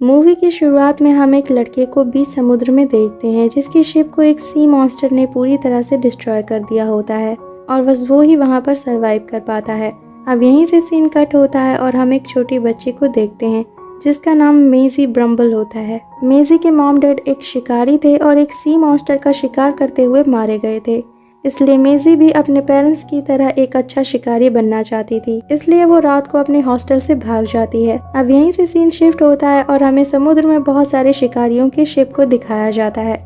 Movie की शुरुआत में हम एक लड़के को बीच समुद्र में देखते हैं जिसकी शिप को एक सी मॉन्स्टर ने पूरी तरह से डिस्ट्रॉय कर दिया होता है और बस वो ही वहाँ पर सरवाइव कर पाता है। अब यहीं से सीन कट होता है और हम एक छोटी बच्ची को देखते हैं जिसका नाम मेजी ब्रम्बल होता है। मेजी के मॉम डैड एक शिकारी थे और एक सी मॉन्स्टर का शिकार करते हुए मारे गए थे, इसलिए मेजी भी अपने पेरेंट्स की तरह एक अच्छा शिकारी बनना चाहती थी। इसलिए वो रात को अपने हॉस्टल से भाग जाती है। अब यहीं से सीन शिफ्ट होता है और हमें समुद्र में बहुत सारे शिकारियों की शिप को दिखाया जाता है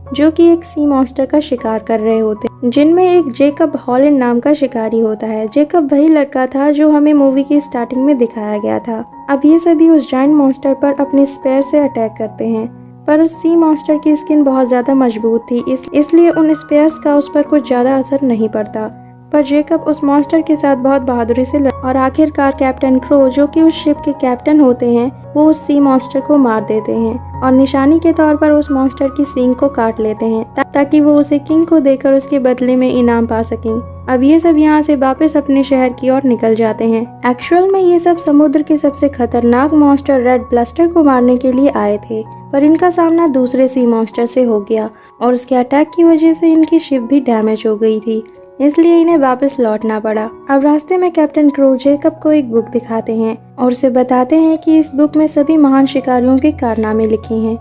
जो कि एक सी मॉन्स्टर का शिकार कर रहे होते हैं, जिनमें एक जेकब हॉलैंड नाम का शिकारी होता है। जेकब वही लड़का था जो हमें मूवी की स्टार्टिंग में दिखाया गया था। अब ये सभी उस जायंट मॉन्स्टर पर अपने स्पेयर से अटैक करते हैं, पर उस सी मॉन्स्टर की स्किन बहुत ज्यादा मजबूत थी, इसलिए उन स्पेयर्स का उस पर कुछ ज्यादा असर नहीं पड़ता। पर जेकब उस मॉन्स्टर के साथ बहुत बहादुरी से और आखिरकार कैप्टन क्रो जो कि उस शिप के कैप्टन होते हैं वो उस सी मॉन्स्टर को मार देते हैं और निशानी के तौर पर उस मॉन्स्टर की सींग को काट लेते हैं ताकि वो उसे किंग को देकर उसके बदले में इनाम पा सकें। अब ये सब यहाँ से वापस अपने शहर की ओर निकल जाते हैं। एक्चुअल में ये सब समुद्र के सबसे खतरनाक मॉन्स्टर रेड ब्लस्टर को मारने के लिए आए थे, पर इनका सामना दूसरे सी मॉन्स्टर से हो गया और उसके अटैक की वजह से इनकी शिप भी डैमेज हो गई थी, इसलिए इन्हें वापस लौटना पड़ा। अब रास्ते में कैप्टन क्रो जेकब को एक बुक दिखाते हैं और उसे बताते हैं कि इस बुक में सभी महान शिकारियों के कारनामे लिखे हैं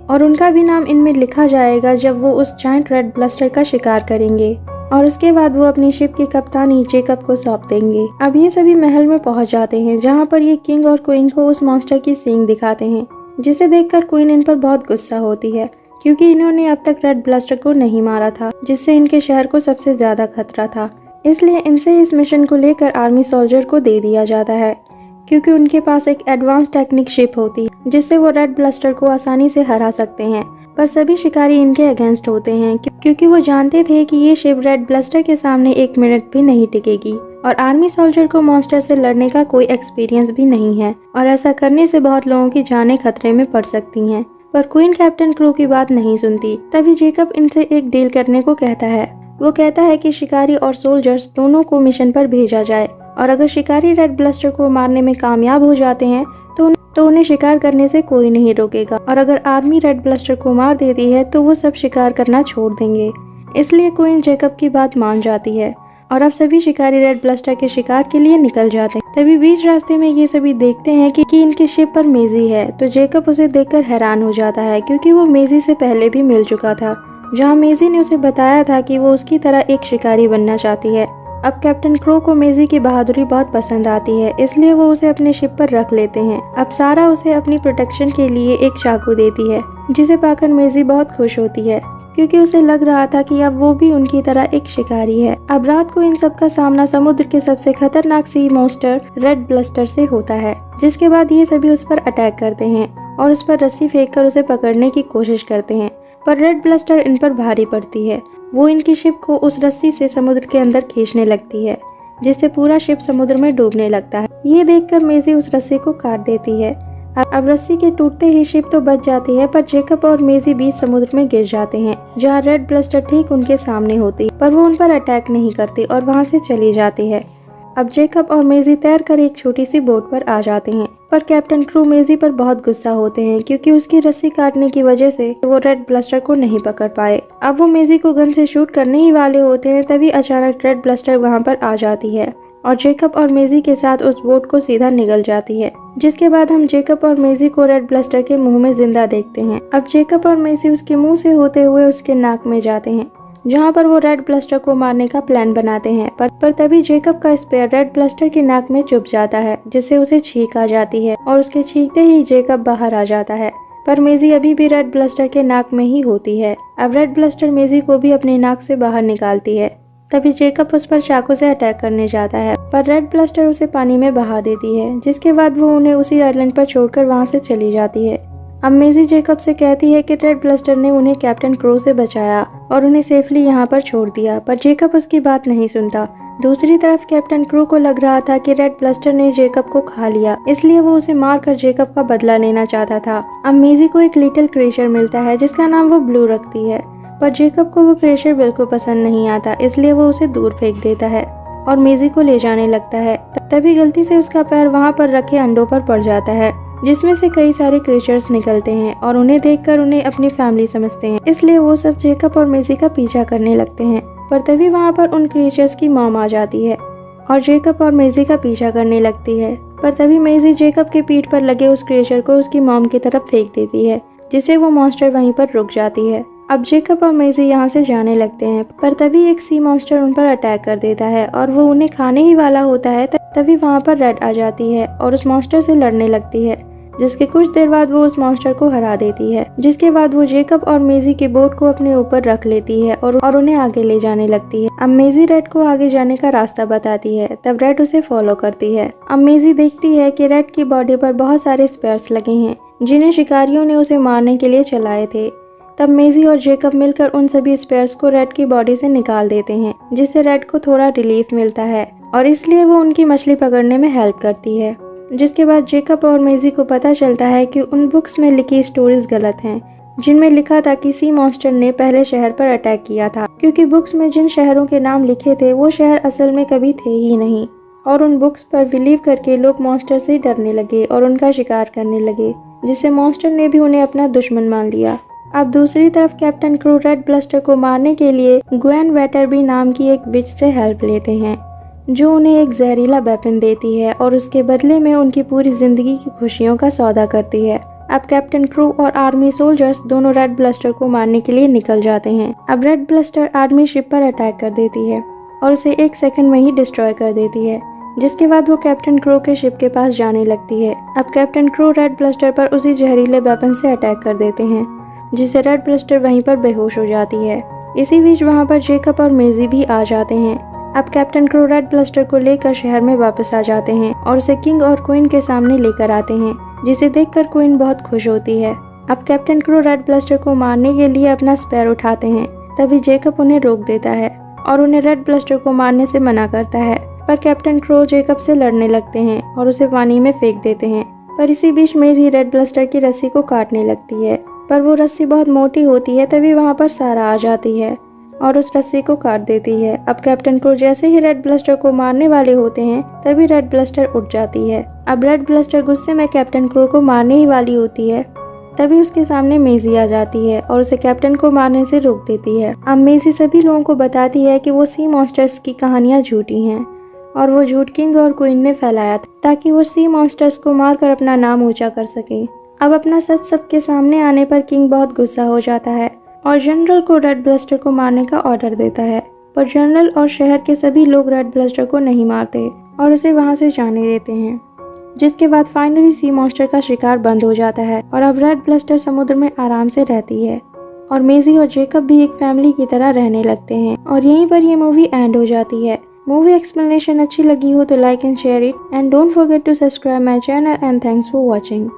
और उनका भी नाम इनमें लिखा जाएगा जब वो उस जायंट रेड ब्लस्टर का शिकार करेंगे और उसके बाद वो अपनी शिप की कप्तानी जेकब को सौंप देंगे। अब ये सभी महल में पहुंच जाते हैं जहाँ पर ये किंग और क्वीन को उस मॉन्स्टर की सींग दिखाते हैं, जिसे देखकर क्वीन इन पर बहुत गुस्सा होती है क्योंकि इन्होंने अब तक रेड ब्लस्टर को नहीं मारा था जिससे इनके शहर को सबसे ज्यादा खतरा था। इसलिए इनसे इस मिशन को लेकर आर्मी सोल्जर को दे दिया जाता है क्योंकि उनके पास एक एडवांस टेक्निक शिप होती है जिससे वो रेड ब्लस्टर को आसानी से हरा सकते हैं। पर सभी शिकारी इनके अगेंस्ट होते हैं क्योंकि वो जानते थे कि ये शिप रेड ब्लस्टर के सामने 1 मिनट भी नहीं टिकेगी और आर्मी सोल्जर को मॉन्स्टर से लड़ने का कोई एक्सपीरियंस भी नहीं है और ऐसा करने से बहुत लोगों की जानें खतरे में पड़ सकती हैं। पर क्वीन कैप्टन क्रू की बात नहीं सुनती। तभी जेकब इनसे एक डील करने को कहता है। वो कहता है कि शिकारी और सोल्जर्स दोनों को मिशन पर भेजा जाए और अगर शिकारी रेड ब्लस्टर को मारने में कामयाब हो जाते हैं तो उन्हें शिकार करने से कोई नहीं रोकेगा और अगर आर्मी रेड ब्लस्टर को मार देती है तो वो सब शिकार करना छोड़ देंगे। इसलिए क्वीन जेकब की बात मान जाती है और अब सभी शिकारी रेड ब्लस्टर के शिकार के लिए निकल जाते हैं। तभी बीच रास्ते में ये सभी देखते हैं कि इनकी शिप पर मेजी है, तो जेकब उसे देखकर हैरान हो जाता है क्योंकि वो मेजी से पहले भी मिल चुका था जहाँ मेजी ने उसे बताया था कि वो उसकी तरह एक शिकारी बनना चाहती है। अब कैप्टन क्रो को मेजी की बहादुरी बहुत पसंद आती है, इसलिए वो उसे अपने शिप पर रख लेते हैं। अब सारा उसे अपनी प्रोटेक्शन के लिए एक चाकू देती है जिसे पाकर मेजी बहुत खुश होती है क्योंकि उसे लग रहा था कि अब वो भी उनकी तरह एक शिकारी है। अब रात को इन सब का सामना समुद्र के सबसे खतरनाक सी मॉन्स्टर रेड ब्लस्टर से होता है, जिसके बाद ये सभी उस पर अटैक करते हैं और उस पर रस्सी फेंककर उसे पकड़ने की कोशिश करते हैं, पर रेड ब्लस्टर इन पर भारी पड़ती है। वो इनकी शिप को उस रस्सी से समुद्र के अंदर खींचने लगती है जिससे पूरा शिप समुद्र में डूबने लगता है। ये देखकर मेजी उस रस्सी को काट देती है। अब रस्सी के टूटते ही शिप तो बच जाती है, पर जेकब और मेजी बीच समुद्र में गिर जाते हैं जहाँ रेड ब्लस्टर ठीक उनके सामने होती, पर वो उन पर अटैक नहीं करती और वहाँ से चली जाती है। अब जेकब और मेजी तैरकर एक छोटी सी बोट पर आ जाते हैं, पर कैप्टन क्रू मेजी पर बहुत गुस्सा होते हैं क्योंकि उसकी रस्सी काटने की वजह से वो रेड ब्लस्टर को नहीं पकड़ पाए। अब वो मेजी को गन से शूट करने ही वाले होते हैं, तभी अचानक रेड ब्लस्टर वहाँ पर आ जाती है और जेकब और मेजी के साथ उस बोट को सीधा निगल जाती है, जिसके बाद हम जेकब और मेजी को रेड ब्लस्टर के मुंह में जिंदा देखते हैं। अब जेकब और मेजी उसके मुंह से होते हुए उसके नाक में जाते हैं जहाँ पर वो रेड ब्लस्टर को मारने का प्लान बनाते हैं, पर तभी जेकब का स्पेयर रेड ब्लस्टर के नाक में चुभ जाता है जिससे उसे छींक आ जाती है और उसके छींकते ही जेकब बाहर आ जाता है, पर मेजी अभी भी रेड ब्लस्टर के नाक में ही होती है। अब रेड ब्लस्टर मेजी को भी अपने नाक से बाहर निकालती है। तभी जेकब उस पर चाकू से अटैक करने जाता है, पर रेड ब्लस्टर उसे पानी में बहा देती है, जिसके बाद वो उन्हें उसी आइलैंड पर छोड़कर वहाँ से चली जाती है। अब मेजी जेकब से कहती है कि रेड ब्लस्टर ने उन्हें कैप्टन क्रो से बचाया और उन्हें सेफली यहाँ पर छोड़ दिया, पर जेकब उसकी बात नहीं सुनता। दूसरी तरफ कैप्टन क्रू को लग रहा था कि रेड ब्लस्टर ने जेकब को खा लिया, इसलिए वो उसे मारकर जेकब का बदला लेना चाहता था। अब मेजी को एक लिटिल क्रेचर मिलता है जिसका नाम वो ब्लू रखती है, पर जेकब को वो क्रेचर बिल्कुल पसंद नहीं आता, इसलिए वो उसे दूर फेंक देता है और मेजी को ले जाने लगता है। तभी गलती से उसका पैर वहाँ पर रखे अंडों पर पड़ जाता है, जिसमें से कई सारे क्रीचर्स निकलते हैं और उन्हें देखकर उन्हें अपनी फैमिली समझते हैं। इसलिए वो सब जेकब और मेजी का पीछा करने लगते हैं। पर तभी वहाँ पर उन क्रीचर्स की मॉम आ जाती है और जेकब और मेजी का पीछा करने लगती है। पर तभी मेजी जेकब के पीठ पर लगे उस क्रीचर को उसकी मॉम की तरफ फेंक देती है, जिससे वो मॉन्स्टर वहीं पर रुक जाती है। अब जेकब और मेजी यहाँ से जाने लगते हैं, पर तभी एक सी मॉन्स्टर उन पर अटैक कर देता है और वो उन्हें खाने ही वाला होता है। तभी वहाँ पर रेड आ जाती है और उस मॉन्स्टर से लड़ने लगती है, जिसके कुछ देर बाद वो उस मॉन्स्टर को हरा देती है। जिसके बाद वो जेकब और मेजी के बोट को अपने ऊपर रख लेती है और उन्हें आगे ले जाने लगती है। अब मेजी रेड को आगे जाने का रास्ता बताती है, तब रेड उसे फॉलो करती है। अब मेजी देखती है कि रेड की बॉडी पर बहुत सारे स्पेयर्स लगे हैं, जिन्हें शिकारियों ने उसे मारने के लिए चलाए थे। तब मेजी और जेकब मिलकर उन सभी स्पेयर्स को रेड की बॉडी से निकाल देते हैं, जिससे रेड को थोड़ा रिलीफ मिलता है और इसलिए वो उनकी मछली पकड़ने में हेल्प करती है। जिसके बाद जेकब और मेजी को पता चलता है कि उन बुक्स में लिखी स्टोरीज गलत हैं, जिनमें लिखा था कि सी मॉन्स्टर ने पहले शहर पर अटैक किया था, क्योंकि बुक्स में जिन शहरों के नाम लिखे थे वो शहर असल में कभी थे ही नहीं। और उन बुक्स पर बिलीव करके लोग मॉन्स्टर से डरने लगे और उनका शिकार करने लगे, जिससे मॉन्स्टर ने भी उन्हें अपना दुश्मन मान लिया। अब दूसरी तरफ कैप्टन क्रू रेड ब्लस्टर को मारने के लिए ग्वेन वेटरबी नाम की एक विच से हेल्प लेते हैं, जो उन्हें एक जहरीला वेपन देती है और उसके बदले में उनकी पूरी जिंदगी की खुशियों का सौदा करती है। अब कैप्टन क्रू और आर्मी सोल्जर्स दोनों रेड ब्लस्टर को मारने के लिए निकल जाते हैं। अब रेड ब्लस्टर आर्मी शिप पर अटैक कर देती है और उसे 1 सेकंड में ही डिस्ट्रॉय कर देती है, जिसके बाद वो कैप्टन क्रू के शिप के पास जाने लगती है। अब कैप्टन क्रू रेड ब्लस्टर पर उसी जहरीले वेपन से अटैक कर देते हैं, जिससे रेड ब्लस्टर वहीं पर बेहोश हो जाती है। इसी बीच वहाँ पर जेकब और मेजी भी आ जाते हैं। अब कैप्टन क्रू रेड ब्लस्टर को लेकर शहर में वापस आ जाते हैं और उसे किंग और क्वीन के सामने लेकर आते हैं, जिसे देखकर क्वीन बहुत खुश होती है। अब कैप्टन क्रू रेड ब्लस्टर को मारने के लिए अपना स्पेयर उठाते हैं, तभी जेकब उन्हें रोक देता है और उन्हें रेड ब्लस्टर को मारने से मना करता है। पर कैप्टन क्रू जेकब से लड़ने लगते हैं और उसे पानी में फेंक देते हैं। पर इसी बीच मेजी रेड ब्लस्टर की रस्सी को काटने लगती है, पर वो रस्सी बहुत मोटी होती है। तभी वहाँ पर सारा आ जाती है और उस रस्सी को काट देती है। अब कैप्टन क्रू जैसे ही रेड ब्लस्टर को मारने वाले होते हैं, तभी रेड ब्लस्टर उठ जाती है। अब रेड ब्लस्टर गुस्से में कैप्टन क्रू को मारने ही वाली होती है, तभी उसके सामने मेजी आ जाती है और उसे कैप्टन को मारने से रोक देती है। अब मेजी सभी लोगों को बताती है कि वो सी मॉन्स्टर्स की कहानियाँ झूठी हैं और वो झूठ किंग और क्वीन ने फैलाया था, ताकि वो सी मॉन्स्टर्स को मारकर अपना नाम ऊंचा कर सके। अब अपना सच सबके सामने आने पर किंग बहुत गुस्सा हो जाता है और जनरल को रेड ब्लस्टर को मारने का ऑर्डर देता है। पर जनरल और शहर के सभी लोग रेड ब्लस्टर को नहीं मारते और उसे वहां से जाने देते हैं। जिसके बाद फाइनली सी मॉन्स्टर का शिकार बंद हो जाता है और अब रेड ब्लस्टर समुद्र में आराम से रहती है और मेजी और जेकब भी एक फैमिली की तरह रहने लगते हैं। और यहीं पर ये मूवी एंड हो जाती है। मूवी एक्सप्लेनेशन अच्छी लगी हो तो like and share it and don't forget to subscribe my channel and thanks for watching.